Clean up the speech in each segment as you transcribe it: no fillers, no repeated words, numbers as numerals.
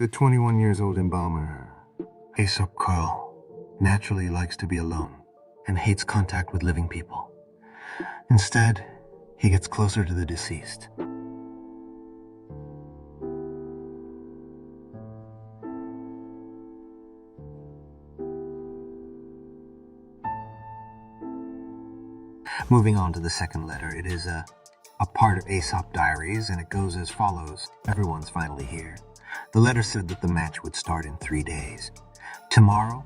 The 21 years old embalmer, Aesop Carl, naturally likes to be alone and hates contact with living people. Instead, he gets closer to the deceased. Moving on to the second letter, it is a part of Aesop Diaries, and it goes as follows. Everyone's finally here. The letter said that the match would start in 3 days. Tomorrow,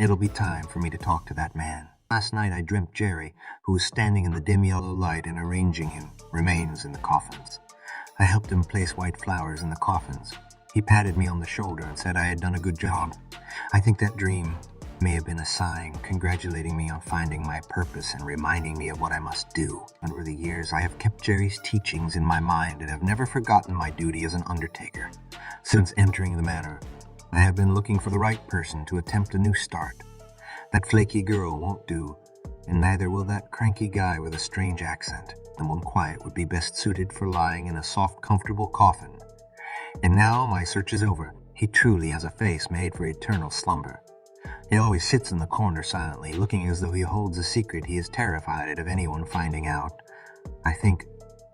it'll be time for me to talk to that man. Last night I dreamt Jerry, who was standing in the dim yellow light and arranging him remains in the coffins. I helped him place white flowers in the coffins. He patted me on the shoulder and said I had done a good job. I think that dream may have been a sign congratulating me on finding my purpose and reminding me of what I must do. Over the years, I have kept Jerry's teachings in my mind and have never forgotten my duty as an undertaker. Since entering the manor, I have been looking for the right person to attempt a new start. That flaky girl won't do, and neither will that cranky guy with a strange accent. The one quiet would be best suited for lying in a soft, comfortable coffin. And now my search is over. He truly has a face made for eternal slumber. He always sits in the corner silently, looking as though he holds a secret he is terrified of anyone finding out. I think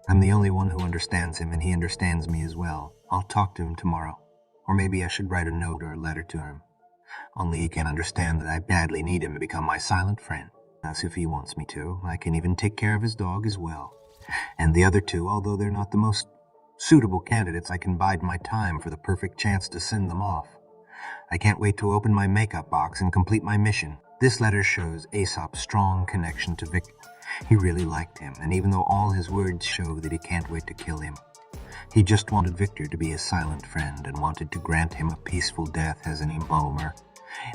I'm the only one who understands him, and he understands me as well. I'll talk to him tomorrow. Or maybe I should write a note or a letter to him. Only he can understand that I badly need him to become my silent friend. As if he wants me to, I can even take care of his dog as well. And the other two, although they're not the most suitable candidates, I can bide my time for the perfect chance to send them off. I can't wait to open my makeup box and complete my mission. This letter shows Aesop's strong connection to Victor. He really liked him, and even though all his words show that he can't wait to kill him, he just wanted Victor to be his silent friend and wanted to grant him a peaceful death as an embalmer.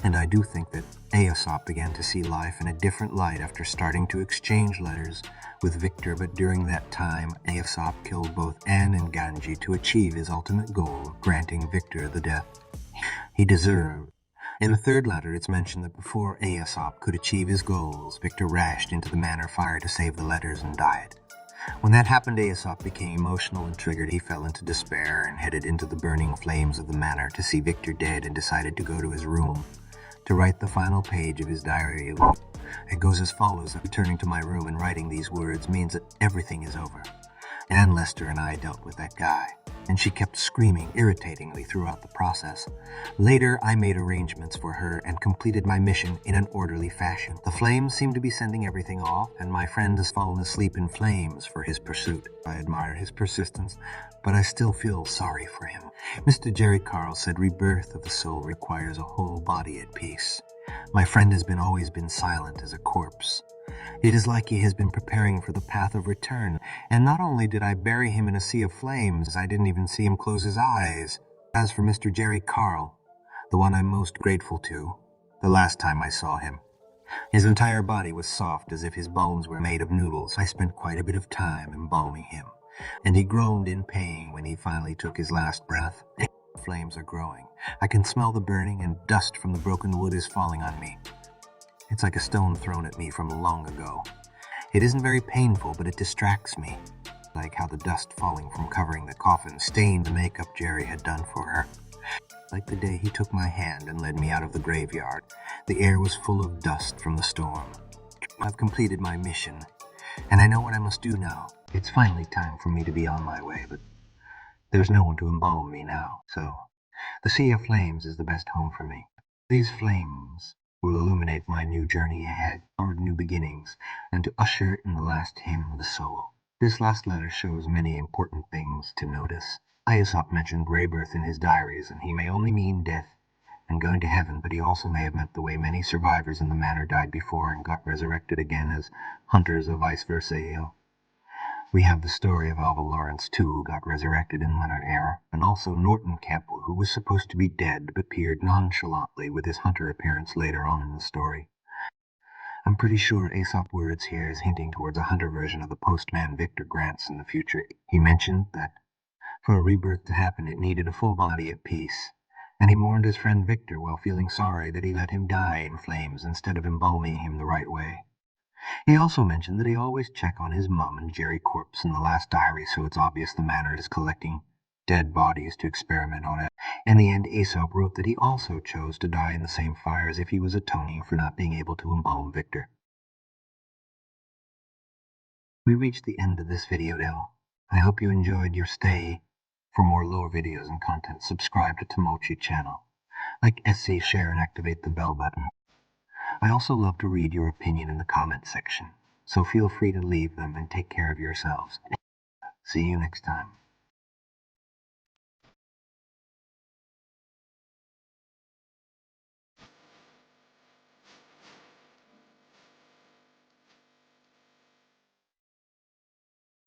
And I do think that Aesop began to see life in a different light after starting to exchange letters with Victor, but during that time, Aesop killed both Anne and Ganji to achieve his ultimate goal of granting Victor the death he deserved. In the third letter, it's mentioned that before Aesop could achieve his goals, Victor rashed into the manor fire to save the letters and died. When that happened, Aesop became emotional and triggered. He fell into despair and headed into the burning flames of the manor to see Victor dead and decided to go to his room to write the final page of his diary. It goes as follows. Returning to my room and writing these words means that everything is over. Ann Lester and I dealt with that guy, and she kept screaming irritatingly throughout the process. Later, I made arrangements for her and completed my mission in an orderly fashion. The flames seem to be sending everything off, and my friend has fallen asleep in flames for his pursuit. I admire his persistence, but I still feel sorry for him. Mr. Jerry Carl said rebirth of the soul requires a whole body at peace. My friend has always been silent as a corpse. It is like he has been preparing for the path of return, and not only did I bury him in a sea of flames, I didn't even see him close his eyes. As for Mr. Jerry Carl, the one I'm most grateful to, the last time I saw him, his entire body was soft as if his bones were made of noodles. I spent quite a bit of time embalming him, and he groaned in pain when he finally took his last breath. The flames are growing. I can smell the burning, and dust from the broken wood is falling on me. It's like a stone thrown at me from long ago. It isn't very painful, but it distracts me. Like how the dust falling from covering the coffin stained the makeup Jerry had done for her. Like the day he took my hand and led me out of the graveyard. The air was full of dust from the storm. I've completed my mission, and I know what I must do now. It's finally time for me to be on my way, but there's no one to embalm me now, so the Sea of Flames is the best home for me. These flames will illuminate my new journey ahead, our new beginnings, and to usher in the last hymn of the soul. This last letter shows many important things to notice. Aesop mentioned rebirth in his diaries, and he may only mean death and going to heaven, but he also may have meant the way many survivors in the manor died before and got resurrected again as hunters or vice versa. We have the story of Alva Lawrence, too, who got resurrected in Leonard era, and also Norton Campbell, who was supposed to be dead but appeared nonchalantly with his hunter appearance later on in the story. I'm pretty sure Aesop's words here is hinting towards a hunter version of the postman Victor Grants in the future. He mentioned that for a rebirth to happen it needed a full body at peace, and he mourned his friend Victor while feeling sorry that he let him die in flames instead of embalming him the right way. He also mentioned that he always check on his mum and Jerry corpse in the last diary, so it's obvious the manor is collecting dead bodies to experiment on it. In the end, Aesop wrote that he also chose to die in the same fire as if he was atoning for not being able to embalm Victor. We reached the end of this video now. I hope you enjoyed your stay. For more lore videos and content, subscribe to Tomochi channel. Like, SC, share, and activate the bell button. I also love to read your opinion in the comment section, so feel free to leave them and take care of yourselves. See you next time.